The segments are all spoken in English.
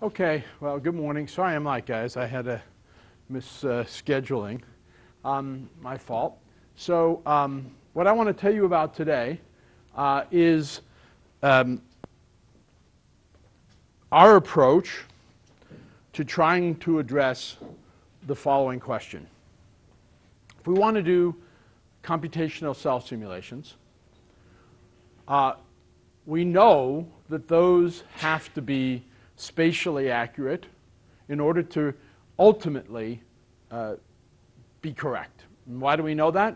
Okay, well, good morning. Sorry I'm late, guys. I had a scheduling. My fault. So what I want to tell you about today is our approach to trying to address the following question. If we want to do computational cell simulations, we know that those have to be spatially accurate in order to ultimately be correct. And why do we know that?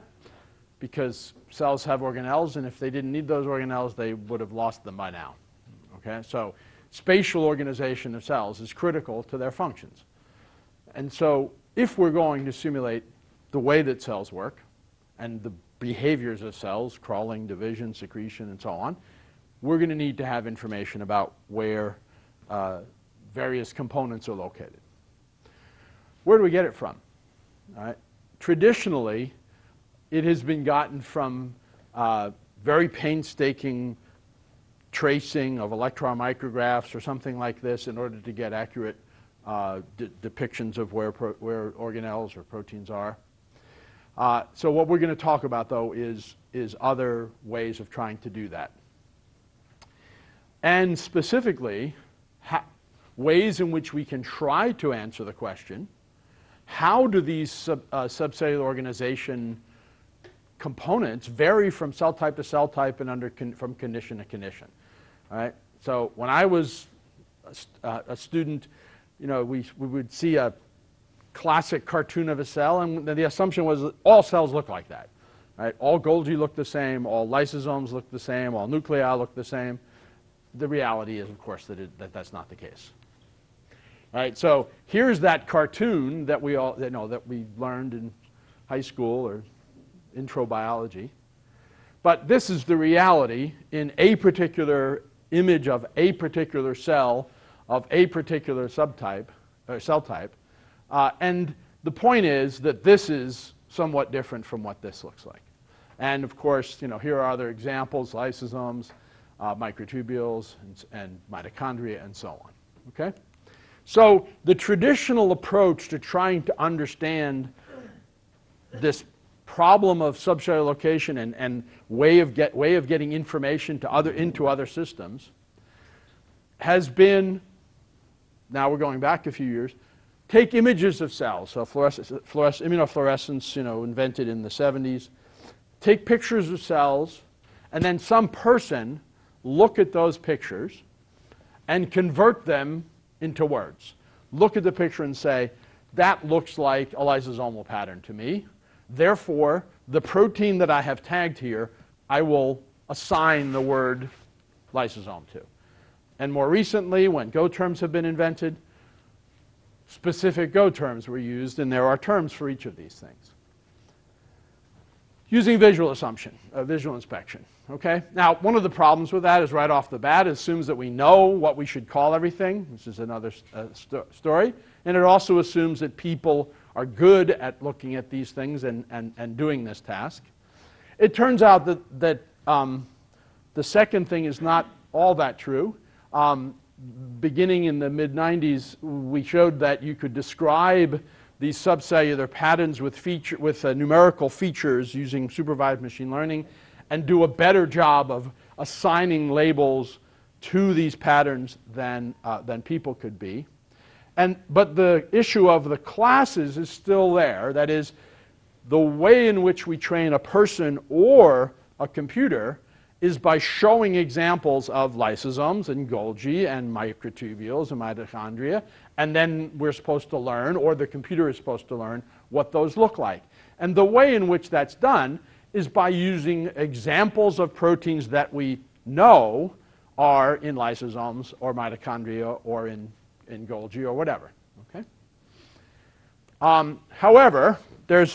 Because cells have organelles, and if they didn't need those organelles, they would have lost them by now. Okay? So spatial organization of cells is critical to their functions. And so if we're going to simulate the way that cells work and the behaviors of cells, crawling, division, secretion, and so on, we're going to need to have information about where various components are located. Where do we get it from? All right. Traditionally, it has been gotten from very painstaking tracing of electron micrographs or something like this in order to get accurate depictions of where organelles or proteins are. So what we're going to talk about, though, is other ways of trying to do that. And specifically, ways in which we can try to answer the question, how do these subcellular organization components vary from cell type to cell type and from condition to condition? All right? So when I was a student, you know, we would see a classic cartoon of a cell, and the assumption was that all cells look like that. Right? All Golgi look the same, all lysosomes look the same, all nuclei look the same. The reality is, of course, that that's not the case. Right? So here's that cartoon that we all that we learned in high school or intro biology. But this is the reality in a particular image of a particular cell of a particular subtype or cell type. And the point is that this is somewhat different from what this looks like. And of course, you know, here are other examples: lysosomes, microtubules, and mitochondria, and so on. Okay? So the traditional approach to trying to understand this problem of subcellular location and way of getting information to into other systems has been, now we're going back a few years, take images of cells. So immunofluorescence, you know, invented in the 70s. Take pictures of cells, and then some person look at those pictures and convert them into words. Look at the picture and say, that looks like a lysosomal pattern to me. Therefore, the protein that I have tagged here, I will assign the word lysosome to. And more recently, when Go terms have been invented, specific Go terms were used, and there are terms for each of these things. Using visual assumption, visual inspection. Okay? Now, one of the problems with that is right off the bat, it assumes that we know what we should call everything, which is another story. And it also assumes that people are good at looking at these things and doing this task. It turns out that the second thing is not all that true. Beginning in the mid-90s, we showed that you could describe these subcellular patterns with numerical features using supervised machine learning and do a better job of assigning labels to these patterns than people could be. But the issue of the classes is still there. That is, the way in which we train a person or a computer is by showing examples of lysosomes and Golgi and microtubules and mitochondria, and then we're supposed to learn, or the computer is supposed to learn, what those look like. And the way in which that's done is by using examples of proteins that we know are in lysosomes or mitochondria or in Golgi or whatever. Okay? However, there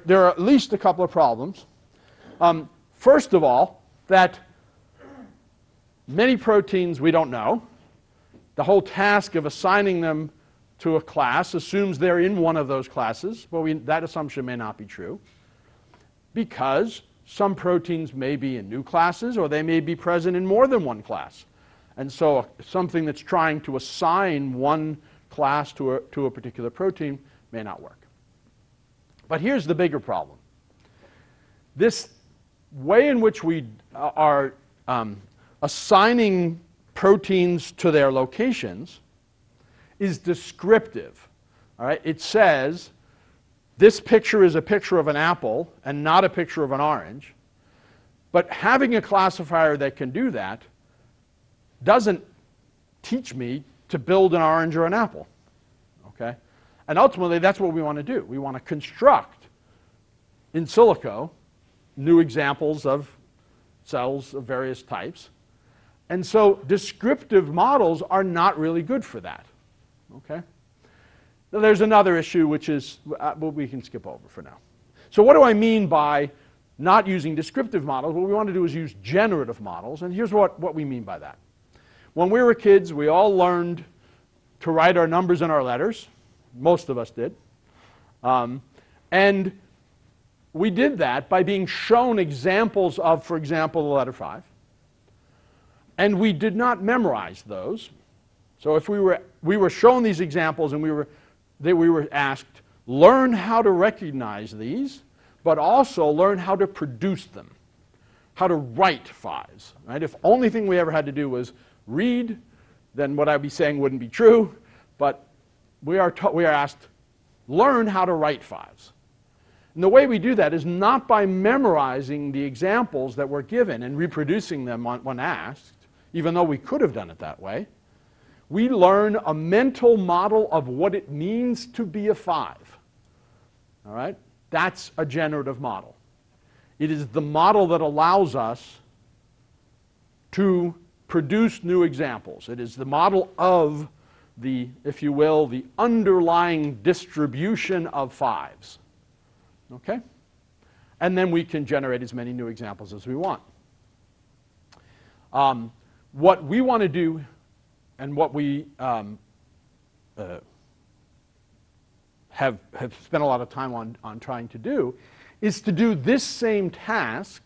are at least a couple of problems. First of all, that many proteins we don't know. The whole task of assigning them to a class assumes they're in one of those classes, but that assumption may not be true, because some proteins may be in new classes or they may be present in more than one class. And so something that's trying to assign one class to a particular protein may not work. But here's the bigger problem. This way in which we are assigning proteins to their locations is descriptive. All right? It says, this picture is a picture of an apple and not a picture of an orange. But having a classifier that can do that doesn't teach me to build an orange or an apple. Okay? And ultimately, that's what we want to do. We want to construct in silico new examples of cells of various types. And so descriptive models are not really good for that. Okay? Now, there's another issue which is what we can skip over for now. So what do I mean by not using descriptive models? What we want to do is use generative models, and here's what we mean by that. When we were kids, we all learned to write our numbers and our letters. Most of us did. And we did that by being shown examples of, for example, the letter 5. And we did not memorize those. So if we were shown these examples and we were asked, learn how to recognize these, but also learn how to produce them, how to write 5s. Right? If only thing we ever had to do was read, then what I'd be saying wouldn't be true. But we are asked, learn how to write 5s. And the way we do that is not by memorizing the examples that were given and reproducing them when asked, even though we could have done it that way. We learn a mental model of what it means to be a 5. All right? That's a generative model. It is the model that allows us to produce new examples. It is the model of the, if you will, the underlying distribution of 5s. Okay? And then we can generate as many new examples as we want. What we want to do, and what we have spent a lot of time on trying to do, is to do this same task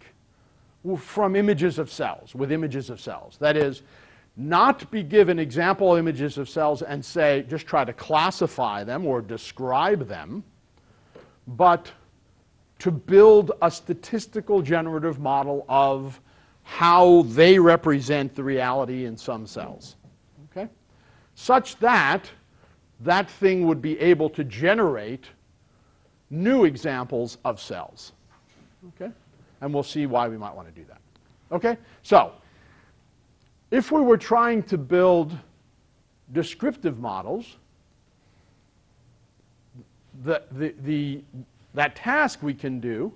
from images of cells, with images of cells. That is, not be given example images of cells and say, just try to classify them or describe them, but to build a statistical generative model of how they represent the reality in some cells. Okay? Such that that thing would be able to generate new examples of cells. Okay? And we'll see why we might want to do that. Okay? So, if we were trying to build descriptive models, that task we can do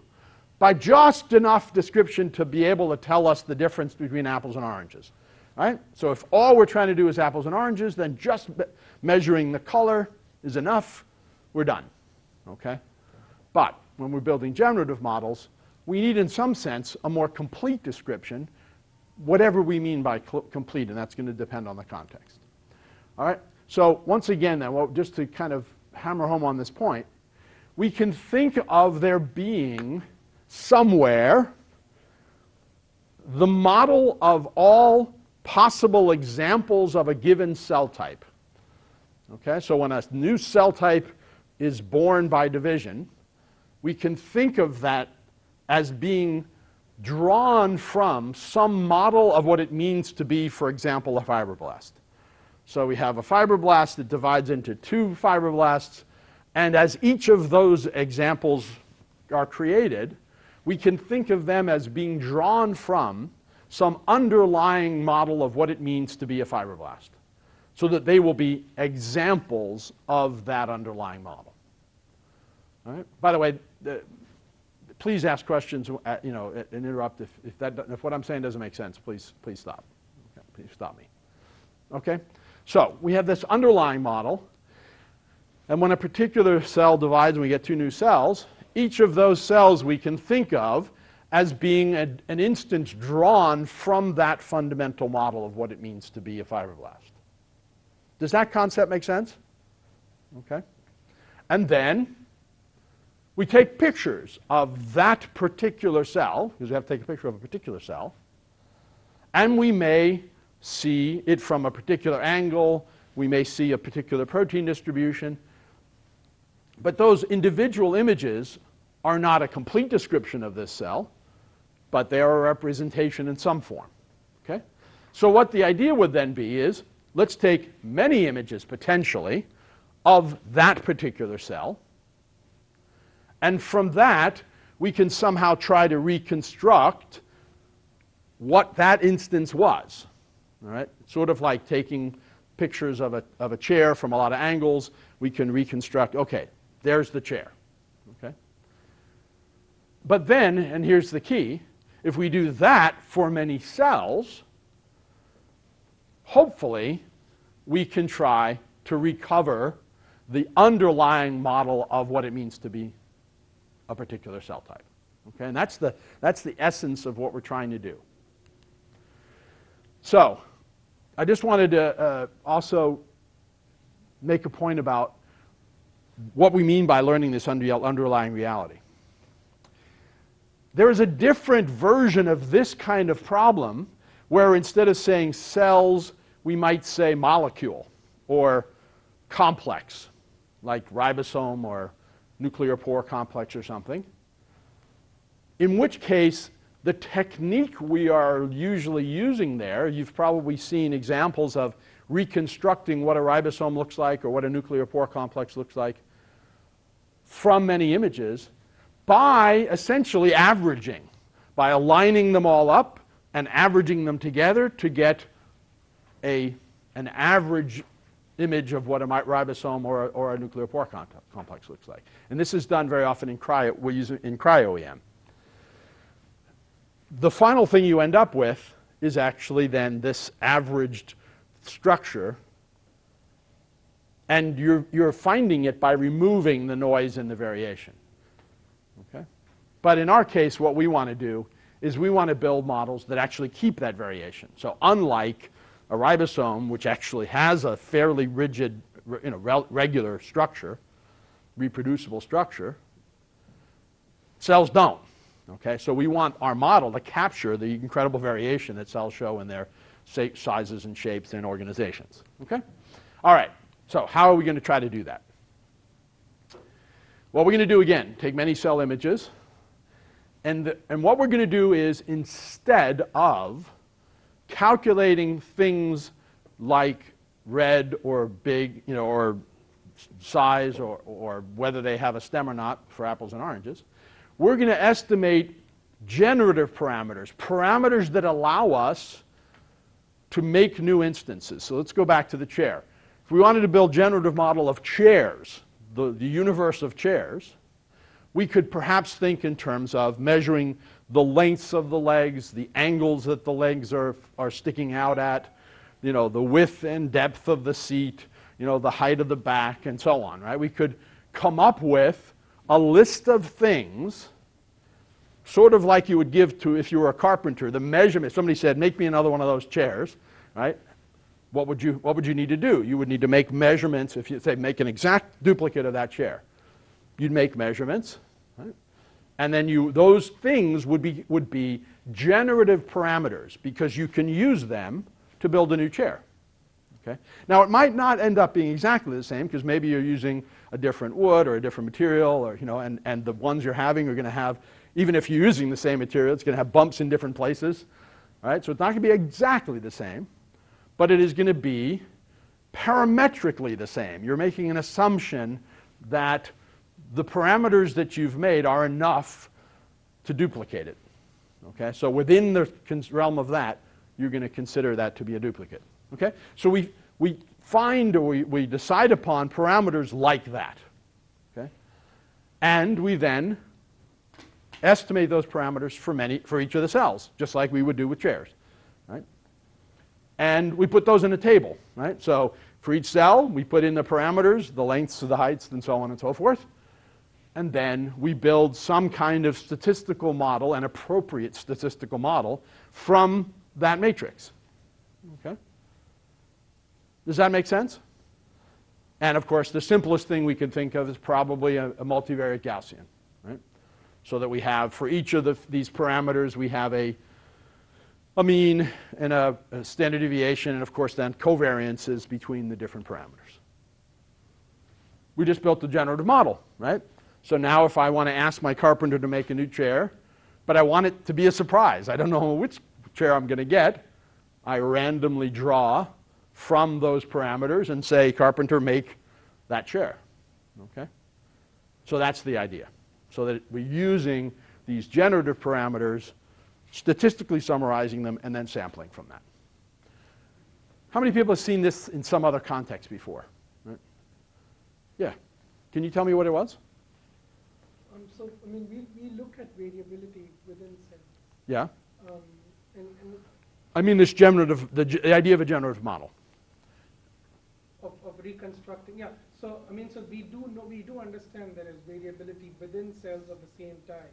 by just enough description to be able to tell us the difference between apples and oranges. Right? So if all we're trying to do is apples and oranges, then just measuring the color is enough. We're done. Okay? But when we're building generative models, we need, in some sense, a more complete description, whatever we mean by complete, and that's going to depend on the context. All right? So once again, then, just to kind of hammer home on this point, we can think of there being somewhere the model of all possible examples of a given cell type. Okay? So when a new cell type is born by division, we can think of that as being drawn from some model of what it means to be, for example, a fibroblast. So we have a fibroblast that divides into 2 fibroblasts, and as each of those examples are created, we can think of them as being drawn from some underlying model of what it means to be a fibroblast, so that they will be examples of that underlying model. All right? By the way, please ask questions, and interrupt if what I'm saying doesn't make sense. Please stop. Okay, please stop me. Okay? So we have this underlying model, and when a particular cell divides and we get 2 new cells, each of those cells we can think of as being an instance drawn from that fundamental model of what it means to be a fibroblast. Does that concept make sense? Okay. And then we take pictures of that particular cell, because we have to take a picture of a particular cell, and we may see it from a particular angle. We may see a particular protein distribution. But those individual images are not a complete description of this cell, but they are a representation in some form. Okay? So what the idea would then be is, let's take many images potentially of that particular cell, and from that we can somehow try to reconstruct what that instance was. All right? Sort of like taking pictures of a chair from a lot of angles. We can reconstruct, okay, there's the chair. Okay? But then, and here's the key, if we do that for many cells, hopefully we can try to recover the underlying model of what it means to be a particular cell type. Okay? And that's the essence of what we're trying to do. So I just wanted to also make a point about what we mean by learning this underlying reality. There is a different version of this kind of problem where instead of saying cells, we might say molecule or complex, like ribosome or nuclear pore complex or something. In which case, the technique we are usually using there, you've probably seen examples of reconstructing what a ribosome looks like or what a nuclear pore complex looks like from many images by essentially averaging, by aligning them all up and averaging them together to get an average image of what a ribosome or a nuclear pore complex looks like. And this is done very often in cryo-EM. The final thing you end up with is actually then this averaged structure, and you're finding it by removing the noise and the variation. Okay? But in our case, what we want to do is we want to build models that actually keep that variation. So unlike a ribosome, which actually has a fairly rigid, regular structure, reproducible structure, cells don't. Okay? So we want our model to capture the incredible variation that cells show in their sizes and shapes and organizations. Okay? All right. So how are we going to try to do that? What we're going to do, again, take many cell images. And what we're going to do is, instead of calculating things like red or big, or size or whether they have a stem or not for apples and oranges, we're going to estimate generative parameters, parameters that allow us to make new instances. So let's go back to the chair. If we wanted to build a generative model of chairs, the universe of chairs, we could perhaps think in terms of measuring the lengths of the legs, the angles that the legs are sticking out at, the width and depth of the seat, the height of the back, and so on, right? We could come up with a list of things, sort of like you would give to, if you were a carpenter, the measurement. Somebody said, make me another one of those chairs, right? What would you need to do? You would need to make measurements. If you say, make an exact duplicate of that chair, you'd make measurements, right? And then those things would be generative parameters, because you can use them to build a new chair. Okay? Now, it might not end up being exactly the same, because maybe you're using a different wood or a different material, or and the ones you're having are going to have, even if you're using the same material, it's going to have bumps in different places. Right? So it's not going to be exactly the same, but it is going to be parametrically the same. You're making an assumption that the parameters that you've made are enough to duplicate it. Okay? So within the realm of that, you're going to consider that to be a duplicate. Okay? So we find, or we decide upon parameters like that. Okay? And we then estimate those parameters for each of the cells, just like we would do with chairs. Right? And we put those in a table. Right? So for each cell, we put in the parameters, the lengths, the heights, and so on and so forth. And then we build some kind of statistical model, an appropriate statistical model, from that matrix. Okay? Does that make sense? And of course, the simplest thing we can think of is probably a multivariate Gaussian. Right? So that we have, for each of these parameters, we have a a mean and a standard deviation, and of course then covariances between the different parameters. We just built the generative model, right? So now if I want to ask my carpenter to make a new chair, but I want it to be a surprise, I don't know which chair I'm going to get, I randomly draw from those parameters and say, carpenter, make that chair. Okay? So that's the idea. So that we're using these generative parameters, statistically summarizing them, and then sampling from that. How many people have seen this in some other context before? Right? Yeah. Can you tell me what it was? So, I mean, we look at variability within cells. Yeah. And I mean this generative, the idea of a generative model. of reconstructing, yeah. So, I mean, so we do understand there is variability within cells of the same type.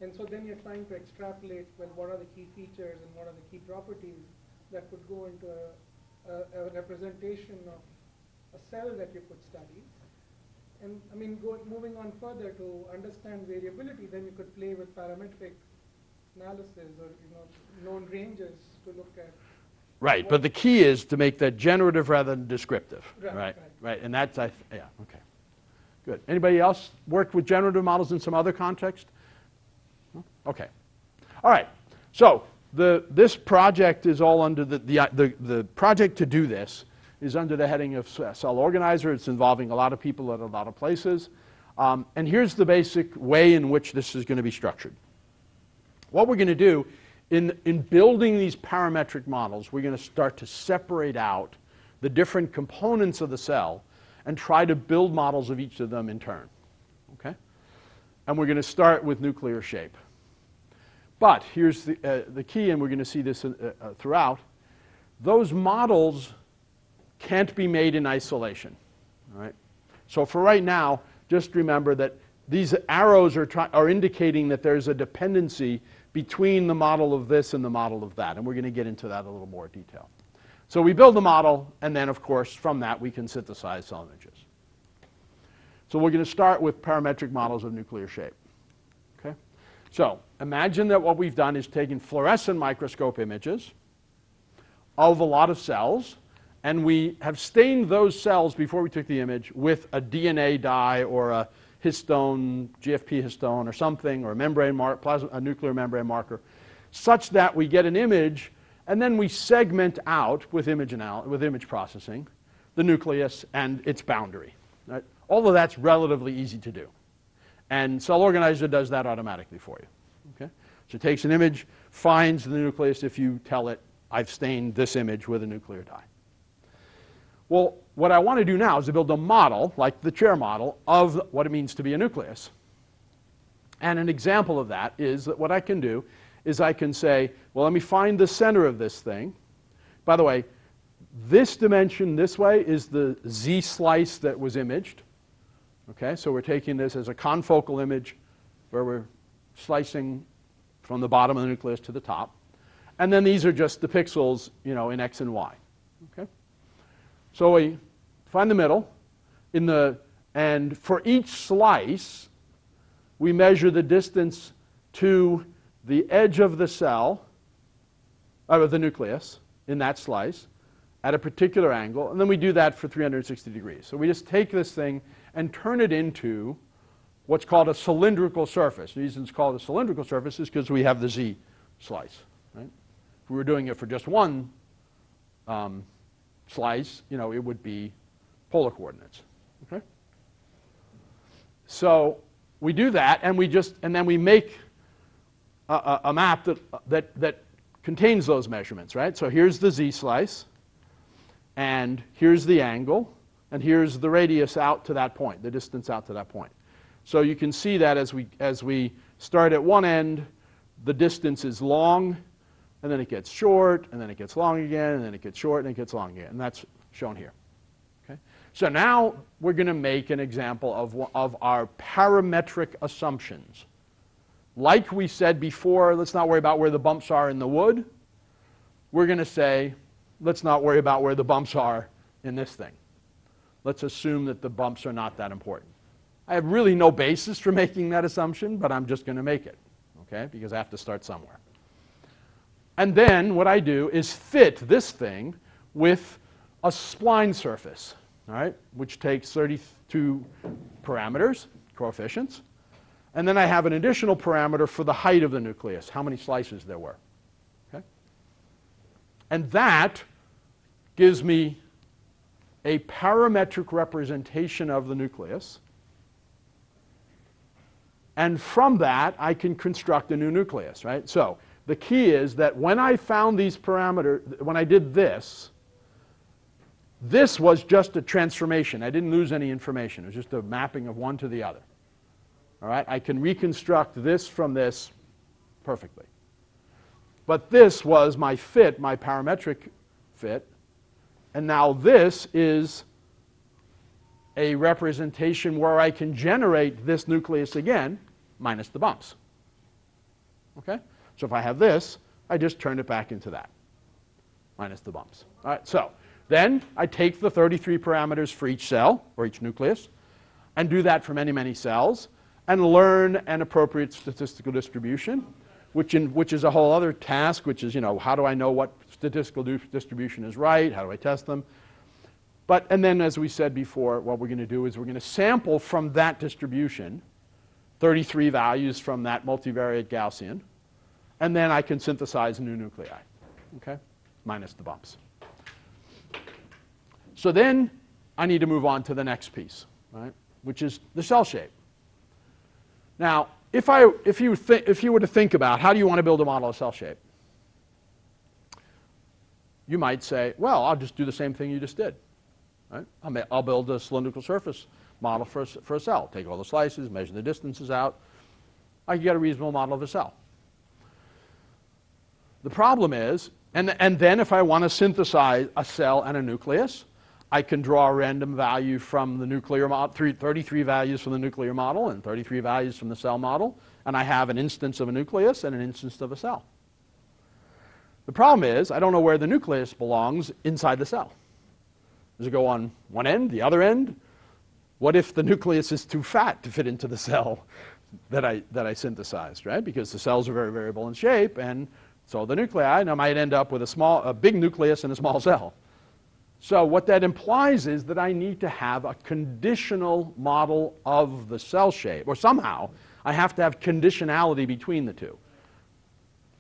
And so then you're trying to extrapolate, well, what are the key features and what are the key properties that would go into a representation of a cell that you could study. And I mean, moving on further to understand variability, then you could play with parametric analysis or known ranges to look at. Right, but the key is to make that generative rather than descriptive. Right. And that's, yeah, okay. Good. Anybody else worked with generative models in some other context? Okay. All right. So this project is all under the project to do this is under the heading of Cell Organizer. It's involving a lot of people at a lot of places. And here's the basic way in which this is going to be structured. What we're going to do in building these parametric models, we're going to start to separate out the different components of the cell and try to build models of each of them in turn. Okay? And we're going to start with nuclear shape. But here's the key, and we're going to see this throughout. Those models can't be made in isolation. All right? So for right now, just remember that these arrows are indicating that there's a dependency between the model of this and the model of that. And we're going to get into that in a little more detail. So we build the model, and then, of course, from that, we can synthesize cell images. So we're going to start with parametric models of nuclear shape. Okay? So imagine that what we've done is taken fluorescent microscope images of a lot of cells, and we have stained those cells before we took the image with a DNA dye or a histone, GFP histone or something, or a membrane a nuclear membrane marker, such that we get an image, and then we segment out with image processing the nucleus and its boundary. Right? All of that's relatively easy to do. And Cell Organizer does that automatically for you. Okay? So it takes an image, finds the nucleus if you tell it, I've stained this image with a nuclear dye. Well, what I want to do now is to build a model, like the chair model, of what it means to be a nucleus. And an example of that is that what I can do is I can say, well, let me find the center of this thing. By the way, this dimension this way is the Z slice that was imaged. Okay, so we're taking this as a confocal image where we're slicing from the bottom of the nucleus to the top. And then these are just the pixels, in X and Y. Okay? So we find the middle, and for each slice, we measure the distance to the edge of the cell, of the nucleus, in that slice, at a particular angle, and then we do that for 360 degrees. So we just take this thing and turn it into what's called a cylindrical surface. The reason it's called a cylindrical surface is because we have the Z slice. Right? If we were doing it for just one slice, it would be polar coordinates. Okay? So we do that, and then we make a map that contains those measurements, right? So here's the Z slice, and here's the angle, and here's the radius out to that point, the distance out to that point. So you can see that as we start at one end, the distance is long, and then it gets short, and then it gets long again, and then it gets short, and it gets long again. And that's shown here. Okay? So now we're going to make an example of our parametric assumptions. Like we said before, let's not worry about where the bumps are in the wood. We're going to say, let's not worry about where the bumps are in this thing. Let's assume that the bumps are not that important. I have really no basis for making that assumption, but I'm just going to make it, okay? Because I have to start somewhere. And then what I do is fit this thing with a spline surface, all right, which takes 32 parameters, coefficients. And then I have an additional parameter for the height of the nucleus, how many slices there were. Okay? And that gives me a parametric representation of the nucleus. And from that, I can construct a new nucleus, right? So the key is that when I found these parameters, when I did this, this was just a transformation. I didn't lose any information. It was just a mapping of one to the other. All right? I can reconstruct this from this perfectly. But this was my fit, my parametric fit. And now this is a representation where I can generate this nucleus again, minus the bumps. Okay? So if I have this, I just turn it back into that, minus the bumps. All right, so then I take the 33 parameters for each cell, or each nucleus, and do that for many, many cells, and learn an appropriate statistical distribution, which is a whole other task, which is, how do I know what statistical distribution is right? How do I test them? And then, as we said before, what we're going to do is we're going to sample from that distribution 33 values from that multivariate Gaussian, and then I can synthesize a new nuclei, okay, minus the bumps. So then I need to move on to the next piece, right, which is the cell shape. Now, if you were to think about how do you want to build a model of cell shape, you might say, well, I'll just do the same thing you just did. Right? I'll build a cylindrical surface model for a cell. Take all the slices, measure the distances out. I can get a reasonable model of a cell. The problem is, and then if I want to synthesize a cell and a nucleus, I can draw a random value from the nuclear model, 33 values from the nuclear model and 33 values from the cell model, and I have an instance of a nucleus and an instance of a cell. The problem is, I don't know where the nucleus belongs inside the cell. Does it go on one end, the other end? What if the nucleus is too fat to fit into the cell that I synthesized, right? Because the cells are very variable in shape, and so the nuclei, and I might end up with a big nucleus and a small cell. So what that implies is that I need to have a conditional model of the cell shape, or somehow I have to have conditionality between the two.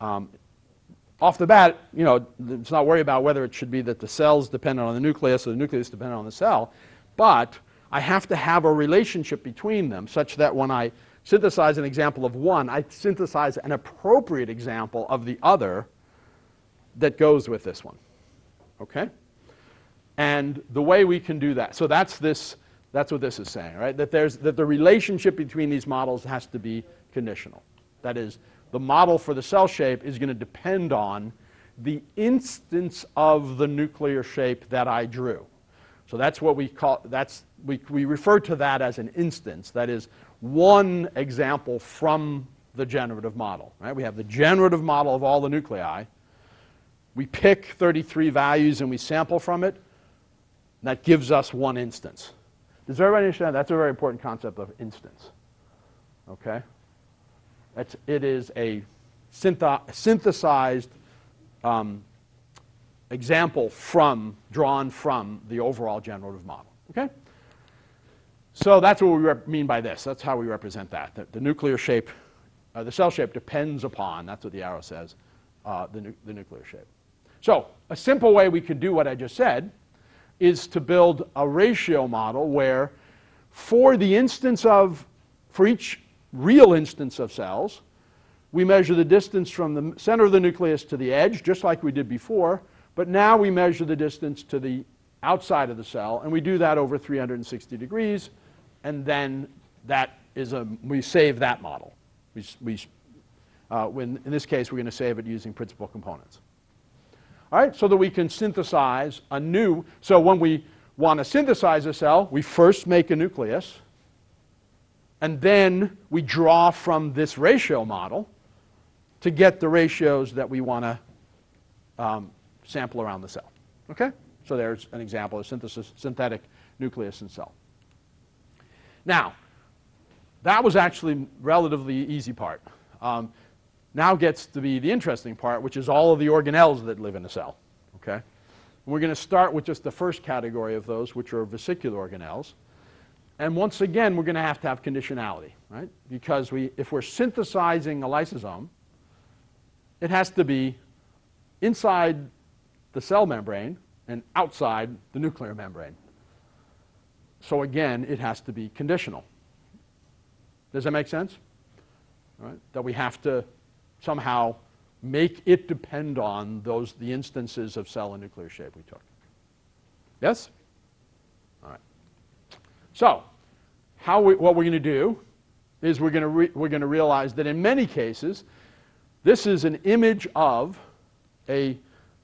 Off the bat, let's not worry about whether it should be that the cell's dependent on the nucleus or the nucleus dependent on the cell, but I have to have a relationship between them such that when I synthesize an example of one, I synthesize an appropriate example of the other that goes with this one. Okay? And the way we can do that, so that's what this is saying, right? That the relationship between these models has to be conditional. That is, the model for the cell shape is going to depend on the instance of the nuclear shape that I drew. So that's what we call, we refer to that as an instance. That is one example from the generative model, right? We have the generative model of all the nuclei. We pick 33 values and we sample from it. That gives us one instance. Does everybody understand? That's a very important concept of instance. Okay? It is a synthesized example drawn from the overall generative model. Okay? So that's what we mean by this. That's how we represent that. The nuclear shape, the cell shape depends upon, that's what the arrow says, the nuclear shape. So a simple way we could do what I just said is to build a ratio model where for each real instance of cells, we measure the distance from the center of the nucleus to the edge, just like we did before, but now we measure the distance to the outside of the cell, and we do that over 360 degrees, and then we save that model. In this case, we're going to save it using principal components. All right, so that we can synthesize so when we want to synthesize a cell, we first make a nucleus, and then we draw from this ratio model to get the ratios that we want to sample around the cell. Okay? So there's an example of synthetic nucleus and cell. Now, that was actually relatively easy part. now gets to be the interesting part, which is all of the organelles that live in a cell. Okay? We're going to start with just the first category of those, which are vesicular organelles. And once again, we're going to have conditionality, right? Because if we're synthesizing a lysosome, it has to be inside the cell membrane and outside the nuclear membrane. So again, it has to be conditional. Does that make sense? All right? That we have to somehow make it depend on the instances of cell and nuclear shape we took. Yes? All right. So, what we're going to do is we're going to realize that in many cases, this is an image of a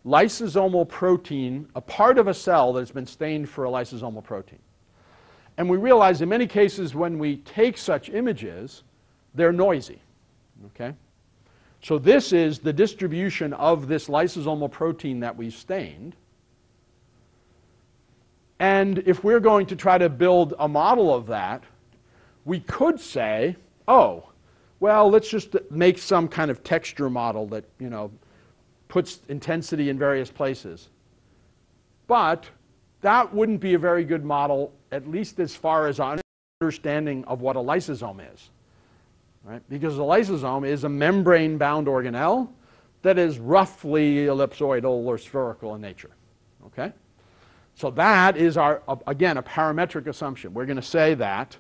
lysosomal protein, a part of a cell that's been stained for a lysosomal protein. And we realize in many cases when we take such images, they're noisy. Okay? So this is the distribution of this lysosomal protein that we've stained. And if we're going to try to build a model of that, we could say, oh, well, let's just make some kind of texture model that, puts intensity in various places. But that wouldn't be a very good model, at least as far as our understanding of what a lysosome is. Right? Because a lysosome is a membrane-bound organelle that is roughly ellipsoidal or spherical in nature. Okay? So that is again, a parametric assumption. We're going to say that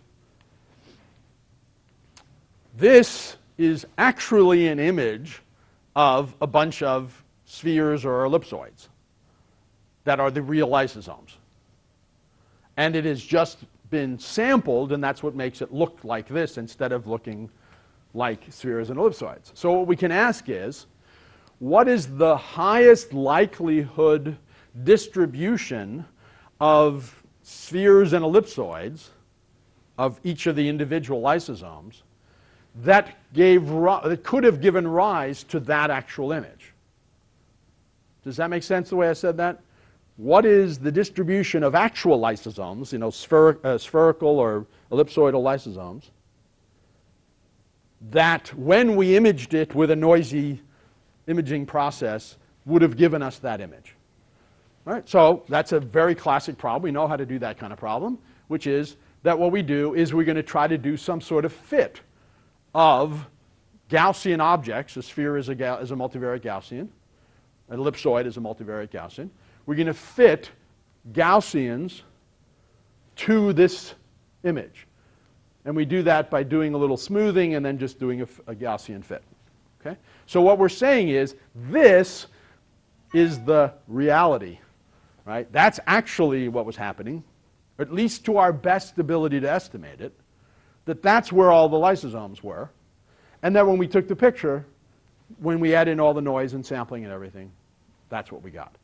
this is actually an image of a bunch of spheres or ellipsoids that are the real lysosomes. And it has just been sampled, and that's what makes it look like this instead of looking like spheres and ellipsoids. So what we can ask is, what is the highest likelihood distribution of spheres and ellipsoids of each of the individual lysosomes that could have given rise to that actual image? Does that make sense the way I said that? What is the distribution of actual lysosomes, spherical or ellipsoidal lysosomes, that when we imaged it with a noisy imaging process would have given us that image? All right, so that's a very classic problem. We know how to do that kind of problem, which is that what we do is we're going to try to do some sort of fit of Gaussian objects. A sphere is a multivariate Gaussian. An ellipsoid is a multivariate Gaussian. We're going to fit Gaussians to this image. And we do that by doing a little smoothing and then just doing a Gaussian fit. Okay? So what we're saying is this is the reality. Right? That's actually what was happening, at least to our best ability to estimate it, that's where all the lysosomes were. And then when we took the picture, when we add in all the noise and sampling and everything, that's what we got.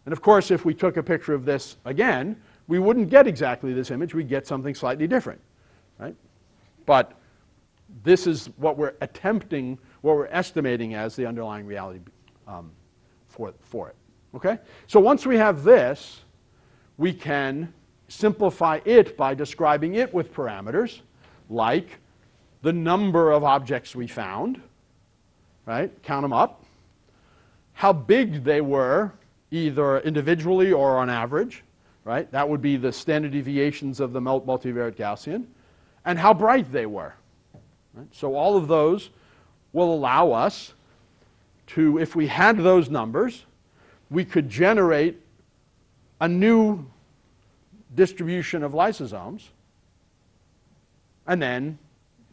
And of course, if we took a picture of this again, we wouldn't get exactly this image. We'd get something slightly different. Right? But this is what we're estimating as the underlying reality for it. Okay? So once we have this, we can simplify it by describing it with parameters like the number of objects we found, right? Count them up. How big they were, either individually or on average, right? That would be the standard deviations of the multivariate Gaussian. And how bright they were. Right? So all of those will allow us to, if we had those numbers, we could generate a new distribution of lysosomes. And then,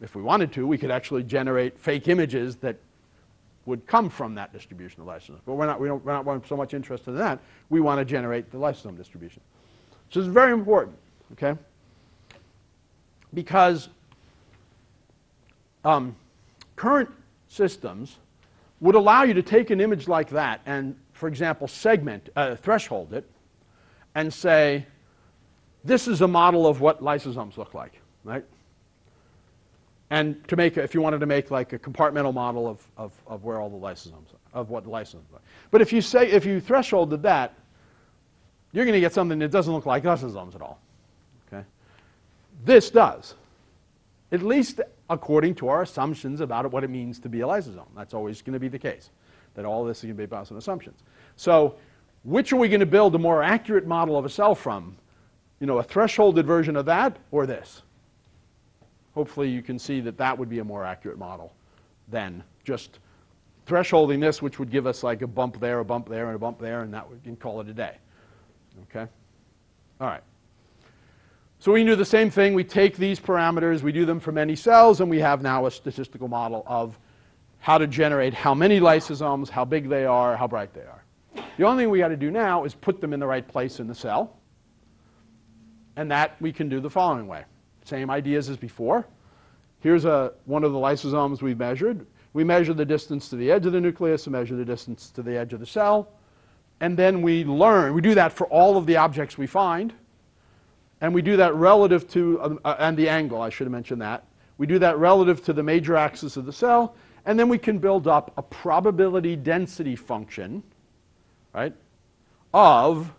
if we wanted to, we could actually generate fake images that would come from that distribution of lysosomes. But we're not so much interested in that. We want to generate the lysosome distribution. So it's very important, okay? Because current systems would allow you to take an image like that and, for example, threshold it, and say, this is a model of what lysosomes look like, right? And to make, if you wanted to make like a compartmental model of where all the lysosomes are, of what the lysosomes are. But if you thresholded that, you're going to get something that doesn't look like lysosomes at all. Okay? This does. At least according to our assumptions about what it means to be a lysosome. That's always going to be the case, that all this is going to be based on assumptions. So which are we going to build a more accurate model of a cell from? You know, a thresholded version of that or this? Hopefully you can see that that would be a more accurate model than just thresholding this, which would give us like a bump there, and a bump there, and that we can call it a day. Okay? All right. So we can do the same thing. We take these parameters, we do them for many cells, and we have now a statistical model of how to generate how many lysosomes, how big they are, how bright they are. The only thing we got to do now is put them in the right place in the cell. And that we can do the following way. Same ideas as before. Here's one of the lysosomes we measured. We measure the distance to the edge of the nucleus and measure the distance to the edge of the cell. And then we learn. We do that for all of the objects we find. And we do that relative to, and the angle, I should have mentioned that. We do that relative to the major axis of the cell. And then we can build up a probability density function, right, of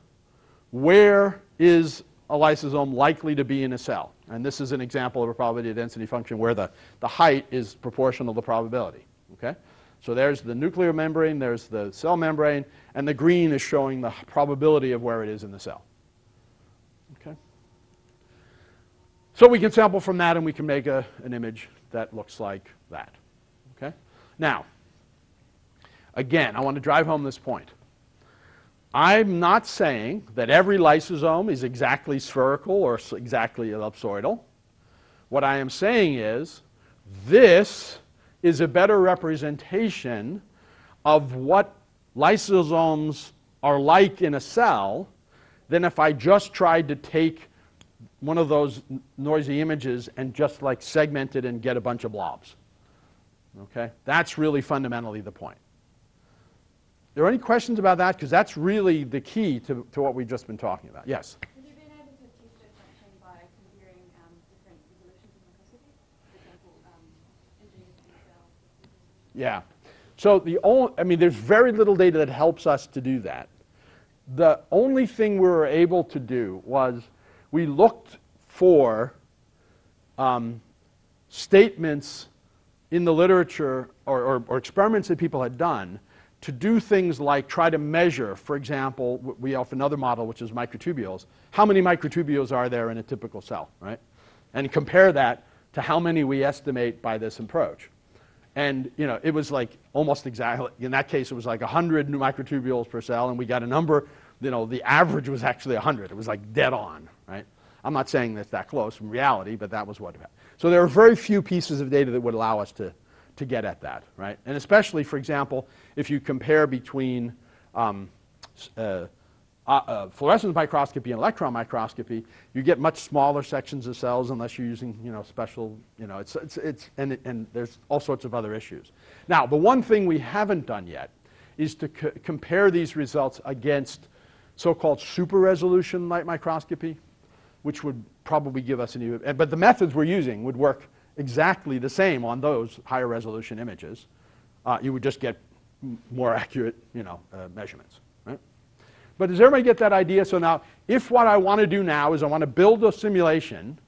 where is a lysosome likely to be in a cell. And this is an example of a probability density function where the height is proportional to probability. Okay? So there's the nuclear membrane, there's the cell membrane, and the green is showing the probability of where it is in the cell. Okay? So we can sample from that and we can make an image that looks like that. Okay? Now, again, I want to drive home this point. I'm not saying that every lysosome is exactly spherical or exactly ellipsoidal. What I am saying is this is a better representation of what lysosomes are like in a cell than if I just tried to take one of those noisy images and just like segment it and get a bunch of blobs. Okay? That's really fundamentally the point. Are there any questions about that? Because that's really the key to what we've just been talking about. Yes? Have you been able to teach this function by comparing different resolutions of microscopy? For example, engineered stem cells? Yeah. So I mean, there's very little data that helps us to do that. The only thing we were able to do was we looked for statements in the literature or experiments that people had done to do things like try to measure, for example, we have another model which is microtubules. How many microtubules are there in a typical cell, right? And compare that to how many we estimate by this approach. And you know, it was like almost exactly, in that case it was like 100 new microtubules per cell, and we got a number, you know, the average was actually 100. It was like dead on, right? I'm not saying that's that close in reality, but that was what it had. So there are very few pieces of data that would allow us to get at that, right? And especially, for example, if you compare between fluorescence microscopy and electron microscopy, you get much smaller sections of cells unless you're using, you know, special, you know, and there's all sorts of other issues. Now, the one thing we haven't done yet is to compare these results against so-called super resolution light microscopy, which would probably give us an even, but the methods we're using would work exactly the same on those higher resolution images. You would just get more accurate, you know, measurements. Right? But does everybody get that idea? So now, if what I want to do now is I want to build a simulation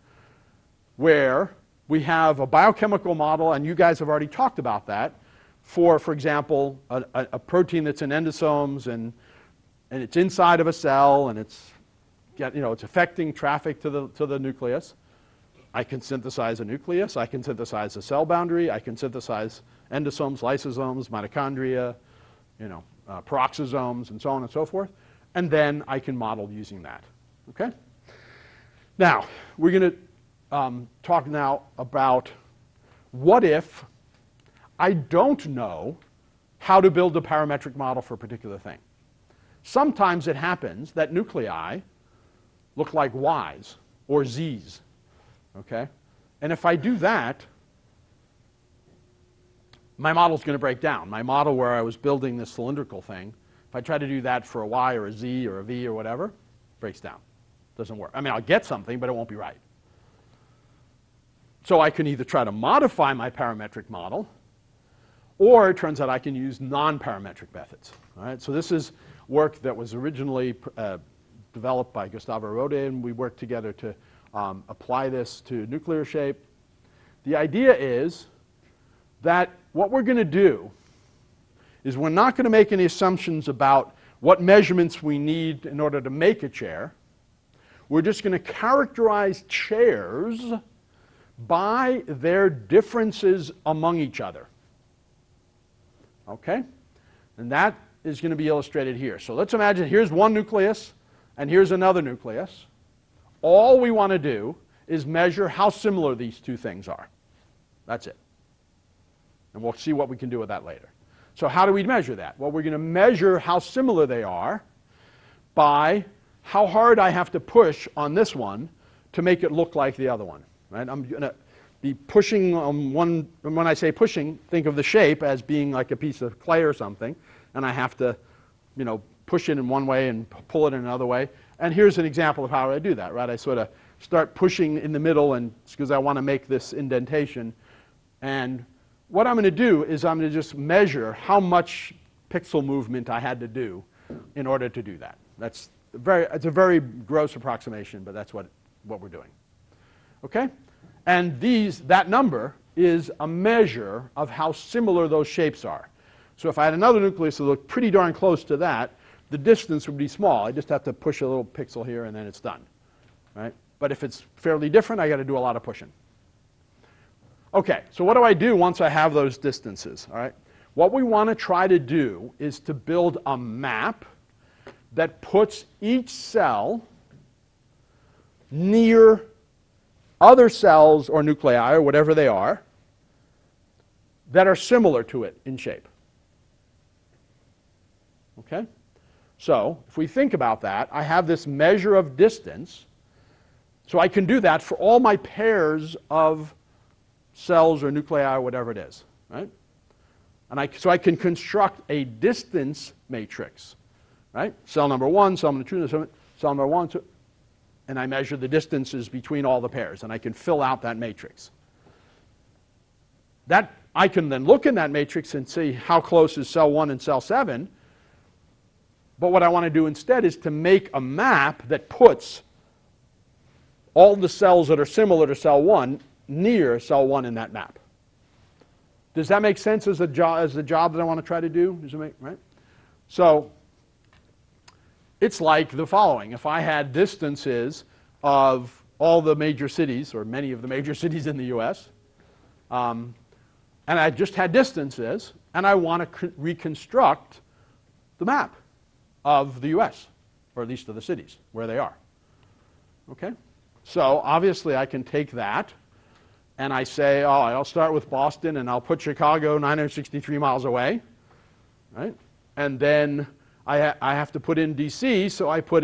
where we have a biochemical model, and you guys have already talked about that, for example, a protein that's in endosomes and it's inside of a cell and it's, you know, it's affecting traffic to the nucleus. I can synthesize a nucleus, I can synthesize a cell boundary, I can synthesize endosomes, lysosomes, mitochondria, you know, peroxisomes, and so on and so forth. And then I can model using that. Okay? Now, we're going to talk now about what if I don't know how to build a parametric model for a particular thing. Sometimes it happens that nuclei look like Ys or Zs. Okay? And if I do that, my model's going to break down. My model where I was building this cylindrical thing, if I try to do that for a Y or a Z or a V or whatever, breaks down. Doesn't work. I mean, I'll get something, but it won't be right. So I can either try to modify my parametric model, or it turns out I can use non-parametric methods. All right? So this is work that was originally developed by Gustavo Rode, and we worked together to apply this to nuclear shape. The idea is that what we're going to do is we're not going to make any assumptions about what measurements we need in order to make a chair. We're just going to characterize chairs by their differences among each other. Okay? And that is going to be illustrated here. So let's imagine here's one nucleus and here's another nucleus. All we want to do is measure how similar these two things are. That's it. And we'll see what we can do with that later. So how do we measure that? Well, we're going to measure how similar they are by how hard I have to push on this one to make it look like the other one. Right? I'm going to be pushing on one, and when I say pushing, think of the shape as being like a piece of clay or something, and I have to, you know, push it in one way and pull it in another way. And here's an example of how I do that, right? I sort of start pushing in the middle, and because I want to make this indentation. And what I'm going to do is I'm going to just measure how much pixel movement I had to do in order to do that. It's a very gross approximation, but that's what we're doing. Okay? And that number is a measure of how similar those shapes are. So if I had another nucleus that looked pretty darn close to that, the distance would be small. I just have to push a little pixel here and then it's done. Right? But if it's fairly different, I got to do a lot of pushing. Okay, so what do I do once I have those distances? All right? What we want to try to do is to build a map that puts each cell near other cells or nuclei, or whatever they are, that are similar to it in shape. Okay? So, if we think about that, I have this measure of distance. So I can do that for all my pairs of cells or nuclei or whatever it is. Right? And so I can construct a distance matrix. Right? Cell number 1, cell number 2, cell number 1, 2, and I measure the distances between all the pairs, and I can fill out that matrix. I can then look in that matrix and see how close is cell 1 and cell 7, but what I want to do instead is to make a map that puts all the cells that are similar to cell 1 near cell 1 in that map. Does that make sense as the job that I want to try to do? Does it make, right? So it's like the following. If I had distances of all the major cities, or many of the major cities in the US, and I just had distances, and I want to reconstruct the map of the US, or at least of the cities, where they are. Okay? So obviously I can take that, and I say, oh, I'll start with Boston, and I'll put Chicago 963 miles away. Right? And then I have to put in DC, so I put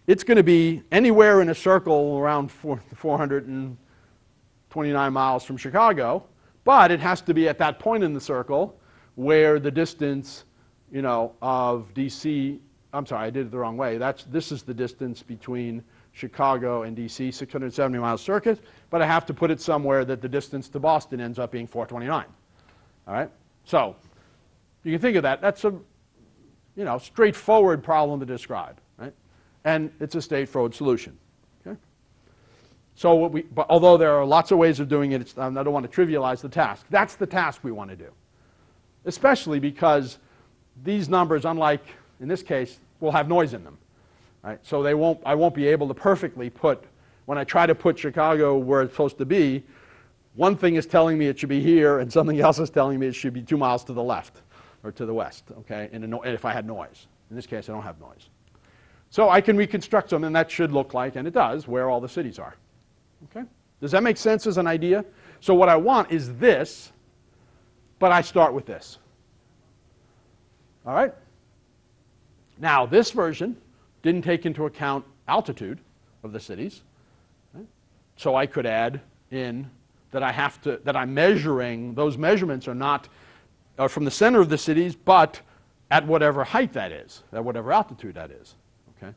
it's going to be anywhere in a circle around 429 miles from Chicago, but it has to be at that point in the circle where the distance, you know, of DC, I'm sorry, I did it the wrong way. This is the distance between Chicago and DC, 670 miles circuit, but I have to put it somewhere that the distance to Boston ends up being 429. All right? So you can think of that. That's a straightforward problem to describe, right? And it's a straightforward solution. Okay? So but although there are lots of ways of doing it, I don't want to trivialize the task. That's the task we want to do, especially because these numbers, unlike in this case, will have noise in them. Right? So I won't be able to perfectly put, when I try to put Chicago where it's supposed to be, one thing is telling me it should be here, and something else is telling me it should be 2 miles to the left or to the west, okay, and if I had noise. In this case, I don't have noise. So I can reconstruct them, and that should look like, and it does, where all the cities are. Okay? Does that make sense as an idea? So what I want is this, but I start with this. All right? Now, this version didn't take into account altitude of the cities. Right? So I could add in that I'm measuring, those measurements are not from the center of the cities, but at whatever height that is, at whatever altitude that is. Okay?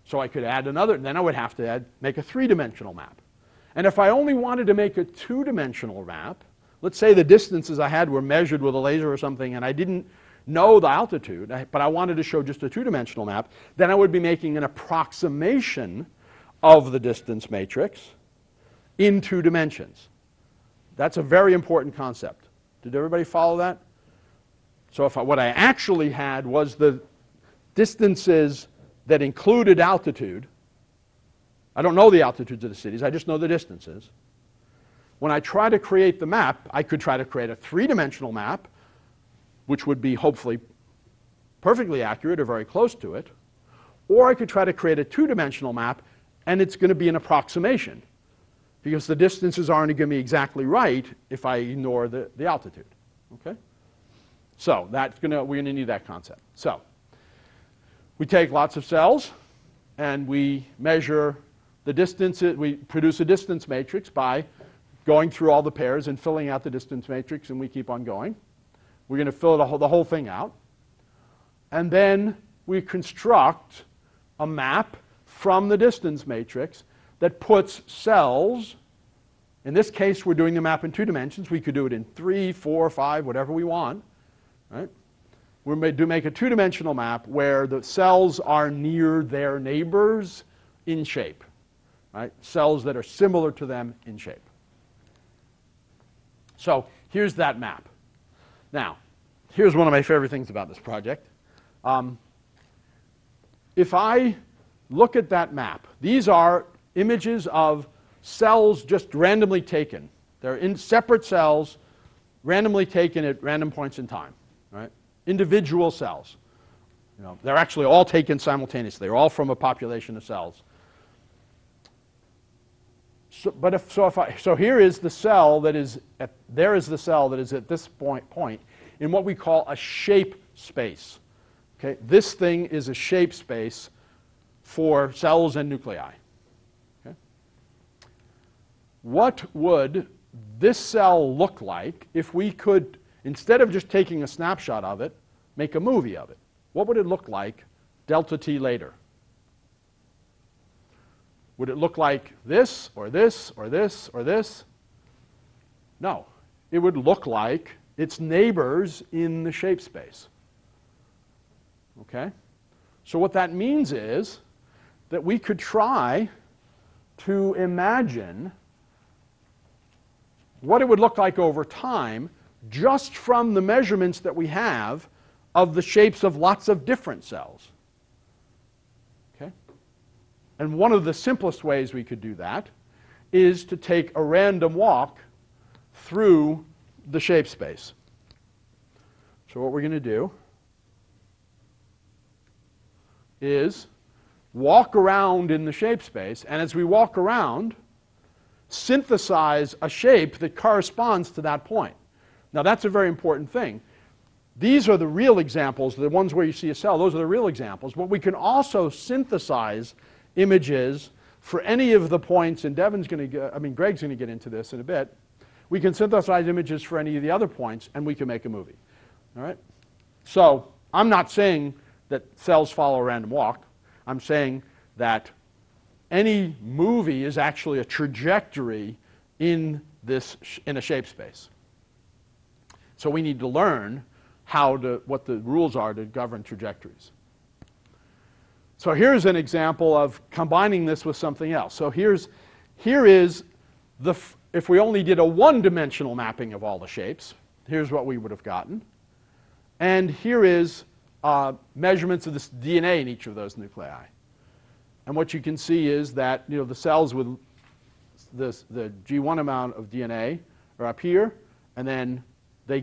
So I could add another, then I would have to make a 3-dimensional map. And if I only wanted to make a 2-dimensional map, let's say the distances I had were measured with a laser or something, and I didn't know the altitude, but I wanted to show just a 2-dimensional map, then I would be making an approximation of the distance matrix in 2 dimensions. That's a very important concept. Did everybody follow that? So what I actually had was the distances that included altitude. I don't know the altitudes of the cities, I just know the distances. When I try to create the map, I could try to create a three-dimensional map, which would be hopefully perfectly accurate or very close to it. Or I could try to create a two-dimensional map, and it's going to be an approximation, because the distances aren't going to be exactly right if I ignore the altitude. Okay? So we're going to need that concept. So we take lots of cells, and we measure the distances. We produce a distance matrix by going through all the pairs and filling out the distance matrix, and we keep on going. We're going to fill the whole thing out. And then we construct a map from the distance matrix that puts cells. In this case, we're doing the map in 2 dimensions. We could do it in 3, 4, 5, whatever we want. Right? We make a 2-dimensional map where the cells are near their neighbors in shape. Right? Cells that are similar to them in shape. So here's that map. Now, here's one of my favorite things about this project. If I look at that map, these are images of cells just randomly taken. They're in separate cells, randomly taken at random points in time. Right? Individual cells. They're actually all taken simultaneously. They're all from a population of cells. So here is the cell that is at this point in what we call a shape space. Okay? This thing is a shape space for cells and nuclei. Okay? What would this cell look like if we could, instead of just taking a snapshot of it, make a movie of it? What would it look like delta t later? Would it look like this, or this, or this, or this? No. It would look like its neighbors in the shape space. Okay? So what that means is that we could try to imagine what it would look like over time just from the measurements that we have of the shapes of lots of different cells. Okay? And one of the simplest ways we could do that is to take a random walk through the shape space. So what we're going to do is walk around in the shape space, and as we walk around, synthesize a shape that corresponds to that point. Now that's a very important thing. These are the real examples, the ones where you see a cell, those are the real examples, but we can also synthesize images for any of the points, and Greg's going to get into this in a bit. We can synthesize images for any of the other points, and we can make a movie. All right? So I'm not saying that cells follow a random walk. I'm saying that any movie is actually a trajectory in a shape space. So we need to learn what the rules are to govern trajectories. So here's an example of combining this with something else. So here is if we only did a one-dimensional mapping of all the shapes, here's what we would have gotten. And here is measurements of this DNA in each of those nuclei. And what you can see is that the cells with the G1 amount of DNA are up here, and then they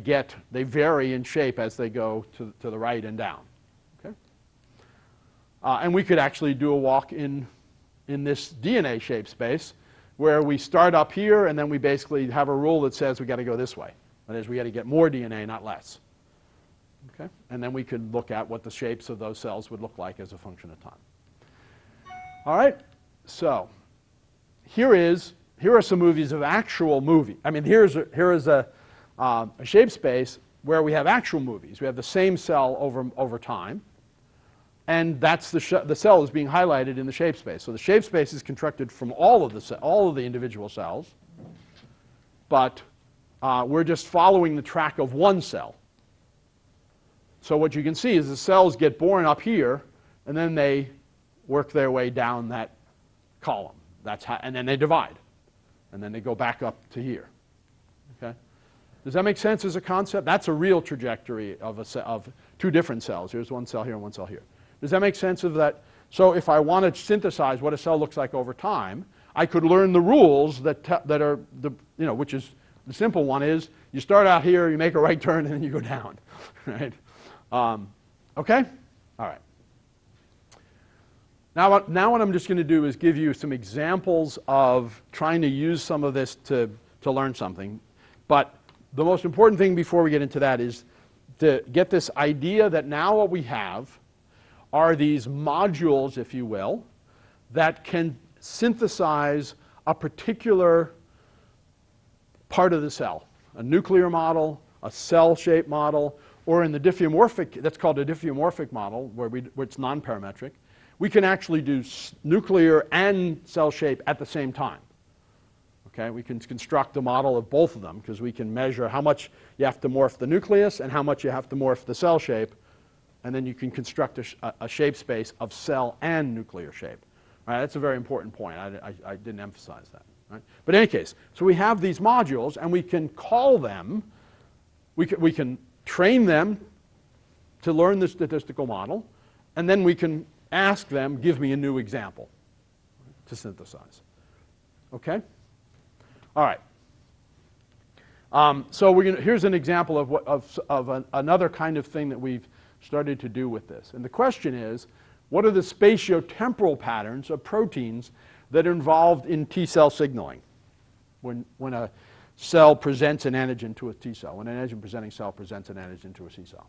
vary in shape as they go to the right and down. Okay? And we could actually do a walk in this DNA shape space where we start up here, and then we basically have a rule that says we got to go this way. That is, we got to get more DNA, not less. Okay? And then we could look at what the shapes of those cells would look like as a function of time. All right? So here are some movies of actual movie. I mean, here is a shape space where we have actual movies. We have the same cell over time, and that's the cell is being highlighted in the shape space. So the shape space is constructed from all of the individual cells, but we're just following the track of one cell. So what you can see is the cells get born up here, and then they work their way down that column. And then they divide, and then they go back up to here. Okay? Does that make sense as a concept? That's a real trajectory of, of two different cells. Here's one cell here and one cell here. Does that make sense of that? So if I want to synthesize what a cell looks like over time, I could learn the rules that are, which is, the simple one is, you start out here, you make a right turn, and then you go down. Right? Okay? All right. Now what I'm just going to do is give you some examples of trying to use some of this to learn something. But the most important thing before we get into that is to get this idea that now what we have are these modules, if you will, that can synthesize a particular part of the cell. A nuclear model, a cell-shaped model, or in the diffeomorphic, that's called a diffeomorphic model, where it's non-parametric. We can actually do nuclear and cell shape at the same time. Okay, we can construct a model of both of them because we can measure how much you have to morph the nucleus and how much you have to morph the cell shape, and then you can construct a shape space of cell and nuclear shape. All right, that's a very important point. I didn't emphasize that. Right? But in any case, so we have these modules, and we can call them, we can train them to learn the statistical model, and then we can ask them, give me a new example to synthesize. Okay? All right. So here's an example of another kind of thing that we've started to do with this. And the question is, what are the spatiotemporal patterns of proteins that are involved in T-cell signaling when a cell presents an antigen to a T-cell, when an antigen-presenting cell presents an antigen to a C-cell?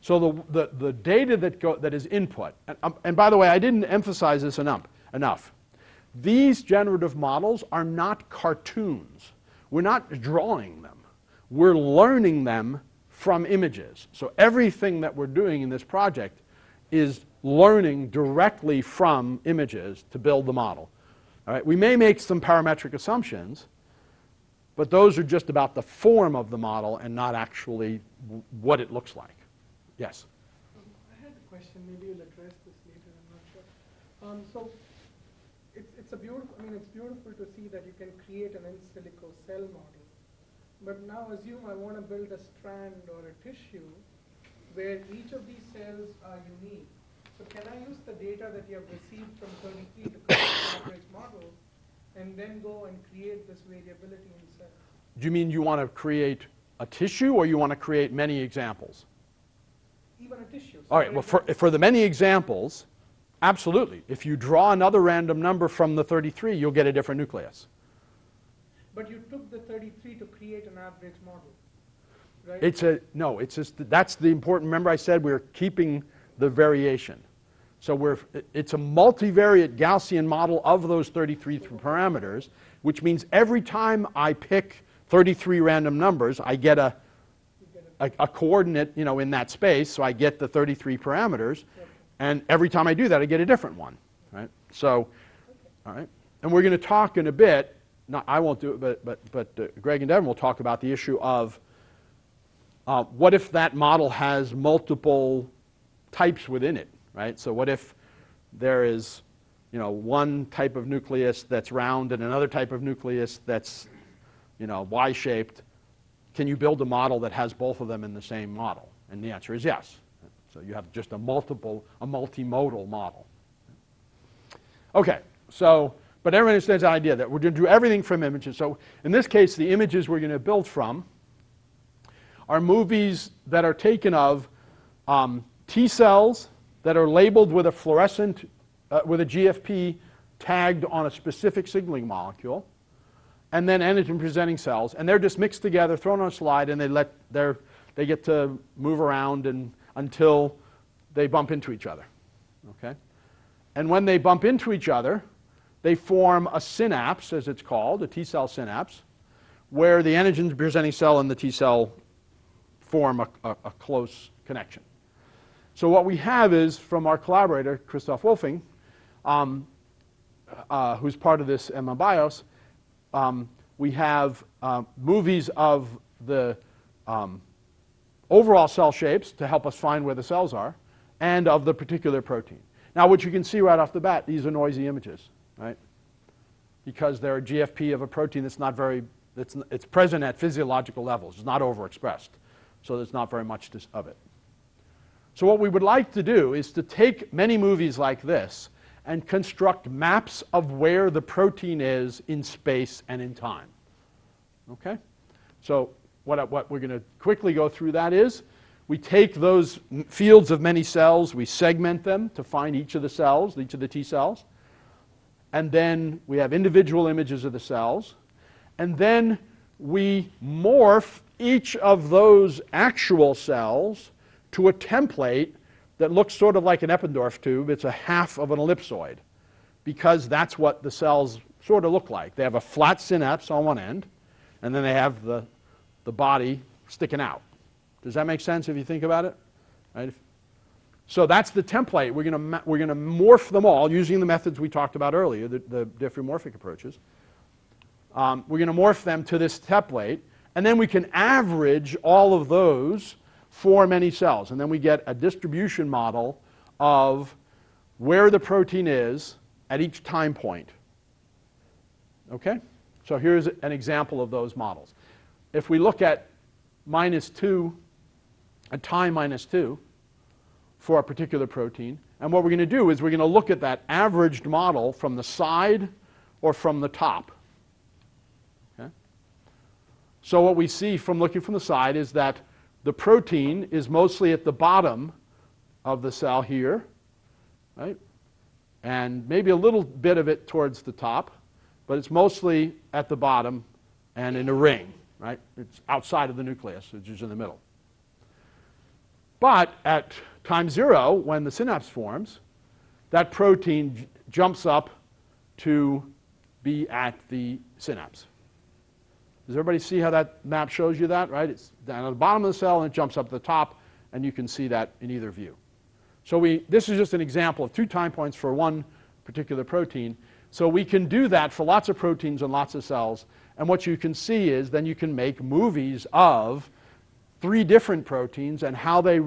So the data that is input, and by the way, I didn't emphasize this enough. These generative models are not cartoons. We're not drawing them. We're learning them from images. So everything that we're doing in this project is learning directly from images to build the model. All right? We may make some parametric assumptions, but those are just about the form of the model and not actually what it looks like. Yes? I had a question. Maybe you'll address this later. I'm not sure. So it's beautiful to see that you can create an in silico cell model. But now assume I want to build a strand or a tissue where each of these cells are unique. So can I use the data that you have received from 33 to create an average model and then go and create this variability in cells? Do you mean you want to create a tissue or you want to create many examples? Even a tissue. So all right, well, for the many examples, absolutely. If you draw another random number from the 33, you'll get a different nucleus. But you took the 33 to create an average model, right? It's just, that's the important, remember I said we're keeping the variation. So it's a multivariate Gaussian model of those 33 parameters, which means every time I pick 33 random numbers, I get a coordinate, in that space, so I get the 33 parameters, and every time I do that, I get a different one, right? So, all right, and we're going to talk in a bit. I won't do it, but Greg and Devin will talk about the issue of what if that model has multiple types within it, right? So what if there is, one type of nucleus that's round and another type of nucleus that's, Y-shaped? Can you build a model that has both of them in the same model? And the answer is yes. So you have just a multimodal model. Okay, so, but everyone understands the idea that we're going to do everything from images. So in this case, the images we're going to build from are movies that are taken of T cells that are labeled with a fluorescent, with a GFP tagged on a specific signaling molecule, and then antigen-presenting cells, and they're just mixed together, thrown on a slide, and they get to move around until they bump into each other. Okay? And when they bump into each other, they form a synapse, as it's called, a T cell synapse, where the antigen-presenting cell and the T cell form a close connection. So what we have is, from our collaborator, Christoph Wolfing, who's part of this MMBIOS, we have movies of the overall cell shapes to help us find where the cells are, and of the particular protein. Now, what you can see right off the bat, these are noisy images, right? Because they're a GFP of a protein that's not very It's present at physiological levels. It's not overexpressed. So there's not very much of it. So what we would like to do is to take many movies like this and construct maps of where the protein is in space and in time. Okay? So what we're going to quickly go through that is we take those fields of many cells, we segment them to find each of the cells, each of the T cells, and then we have individual images of the cells, and then we morph each of those actual cells to a template that looks sort of like an Eppendorf tube. It's a half of an ellipsoid, because that's what the cells sort of look like. They have a flat synapse on one end, and then they have the body sticking out. Does that make sense if you think about it? Right? So that's the template. We're going to morph them all using the methods we talked about earlier, the diffeomorphic approaches. We're going to morph them to this template, and then we can average all of those for many cells. And then we get a distribution model of where the protein is at each time point. Okay? So here's an example of those models. If we look at -2, at time -2 for a particular protein, and what we're going to do is we're going to look at that averaged model from the side or from the top. Okay? So what we see from looking from the side is that the protein is mostly at the bottom of the cell here, right? And maybe a little bit of it towards the top, but it's mostly at the bottom and in a ring, right? It's outside of the nucleus, which is in the middle. But at time 0, when the synapse forms, that protein jumps up to be at the synapse. Does everybody see how that map shows you that, right? It's down at the bottom of the cell and it jumps up to the top, and you can see that in either view. So this is just an example of 2 time points for one particular protein. So we can do that for lots of proteins and lots of cells, and what you can see is then you can make movies of 3 different proteins and how they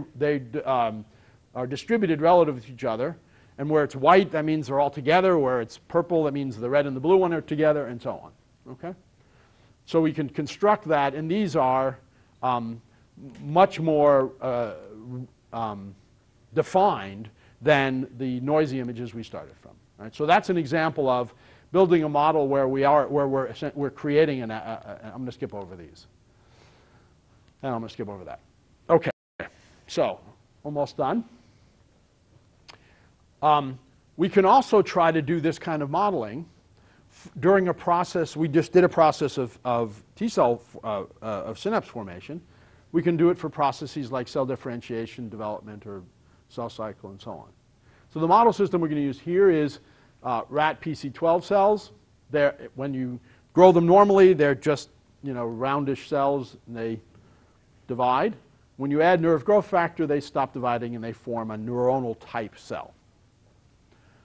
are distributed relative to each other. And where it's white, that means they're all together. Where it's purple, that means the red and the blue one are together, and so on. Okay? So we can construct that, and these are much more defined than the noisy images we started from. Right? So that's an example of building a model where we're creating an. I'm going to skip over these, and I'm going to skip over that. Okay, so almost done. We can also try to do this kind of modeling during a process. We just did a process of T cell of synapse formation. We can do it for processes like cell differentiation, development, or cell cycle, and so on. So the model system we're going to use here is rat PC12 cells. When you grow them normally, they're just roundish cells, and they divide. When you add nerve growth factor, they stop dividing and they form a neuronal type cell.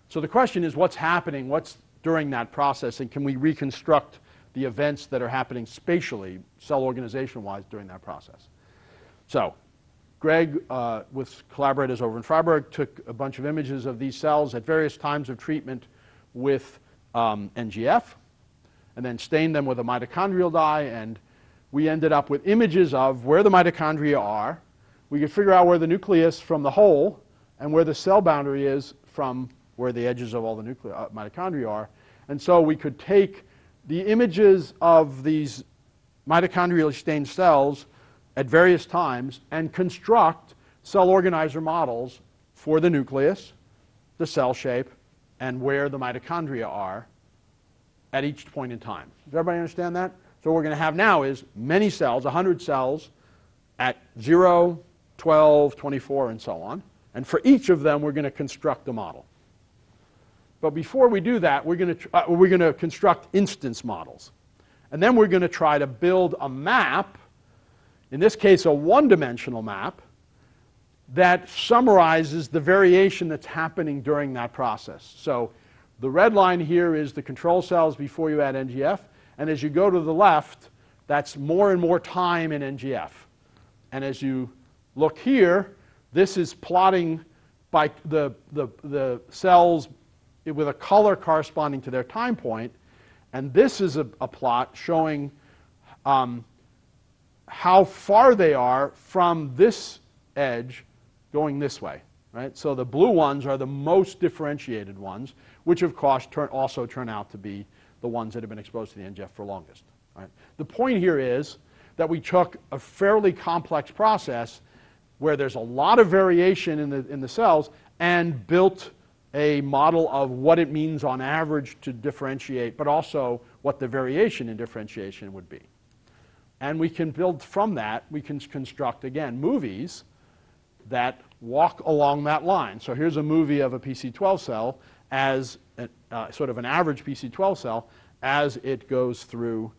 So the question is, what's happening? What's during that process, and can we reconstruct the events that are happening spatially, cell organization-wise, during that process? So Greg, with collaborators over in Freiburg, took a bunch of images of these cells at various times of treatment with NGF, and then stained them with a mitochondrial dye, and we ended up with images of where the mitochondria are. We could figure out where the nucleus from the whole and where the cell boundary is from where the edges of all the mitochondria are. And so we could take the images of these mitochondrially stained cells at various times and construct cell organizer models for the nucleus, the cell shape, and where the mitochondria are at each point in time. Does everybody understand that? So what we're going to have now is many cells, 100 cells, at 0, 12, 24, and so on. And for each of them, we're going to construct a model. But before we do that, we're going to construct instance models. And then we're going to try to build a map, in this case a one-dimensional map, that summarizes the variation that's happening during that process. So the red line here is the control cells before you add NGF. And as you go to the left, that's more and more time in NGF. And as you look here, this is plotting by the cells with a color corresponding to their time point. And this is a plot showing how far they are from this edge going this way, right? So the blue ones are the most differentiated ones, which of course also turn out to be the ones that have been exposed to the NGF for longest, right? The point here is that we took a fairly complex process where there's a lot of variation in the cells and built a model of what it means on average to differentiate, but also what the variation in differentiation would be. And we can build from that, we can construct, again, movies that walk along that line. So here's a movie of a PC12 cell as sort of an average PC12 cell as it goes through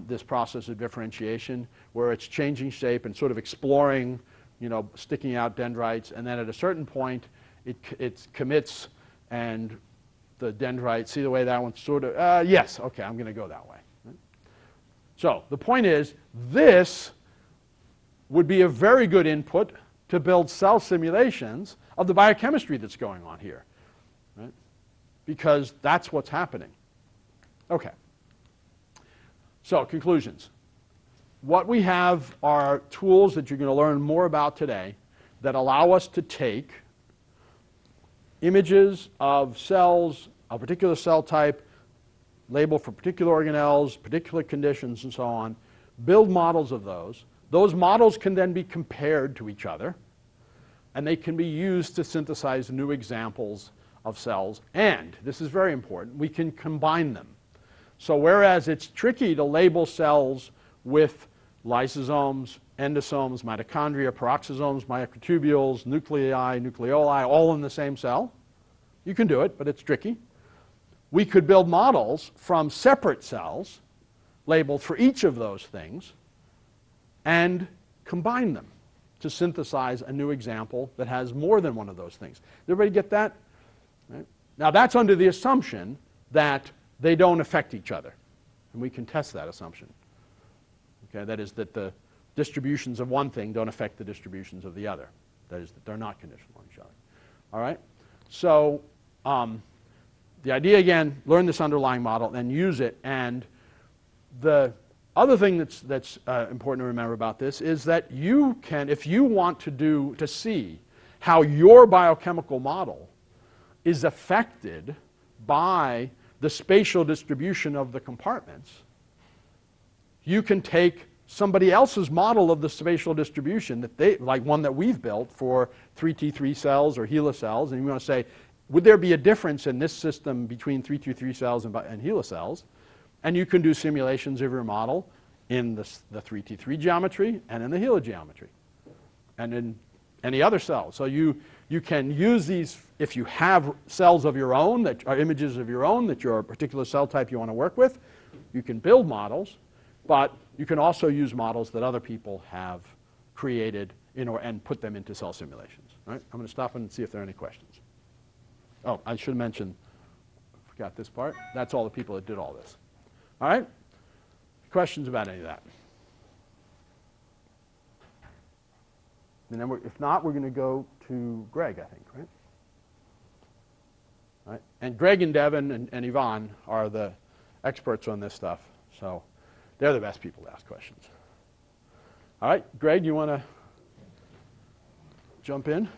this process of differentiation where it's changing shape and sort of exploring, you know, sticking out dendrites, and then at a certain point it commits and the dendrite, see the way that one's sort of, yes, okay, I'm going to go that way. Right? So the point is, this would be a very good input to build cell simulations of the biochemistry that's going on here, right? Because that's what's happening. Okay. So conclusions. What we have are tools that you're going to learn more about today that allow us to take images of cells, a particular cell type, labeled for particular organelles, particular conditions, and so on, build models of those. Those models can then be compared to each other, and they can be used to synthesize new examples of cells. And, this is very important, we can combine them. So whereas it's tricky to label cells with lysosomes, endosomes, mitochondria, peroxisomes, microtubules, nuclei, nucleoli, all in the same cell, you can do it, but it's tricky. We could build models from separate cells labeled for each of those things and combine them to synthesize a new example that has more than one of those things. Does everybody get that? Right? Now that's under the assumption that they don't affect each other. And we can test that assumption. Okay, that is that the distributions of one thing don't affect the distributions of the other. That is that they're not conditional on each other. All right? So the idea, again, learn this underlying model and use it. And the other thing that's important to remember about this is that you can, if you want to see how your biochemical model is affected by the spatial distribution of the compartments, you can take somebody else's model of the spatial distribution that they, like one that we've built for 3T3 cells or HeLa cells, and you want to say, would there be a difference in this system between 3T3 cells and HeLa cells? And you can do simulations of your model in the 3T3 geometry and in the HeLa geometry and in any other cell. So you can use these, if you have cells of your own, that are images of your own, that you're a particular cell type you want to work with, you can build models, but you can also use models that other people have created and put them into cell simulations. Right? I'm going to stop and see if there are any questions. Oh, I should mention, forgot this part. That's all the people that did all this. All right? Questions about any of that? And then if not, we're going to go to Greg, I think, right? All right? And Greg and Devin and Yvonne are the experts on this stuff. So they're the best people to ask questions. All right, Greg, you want to jump in?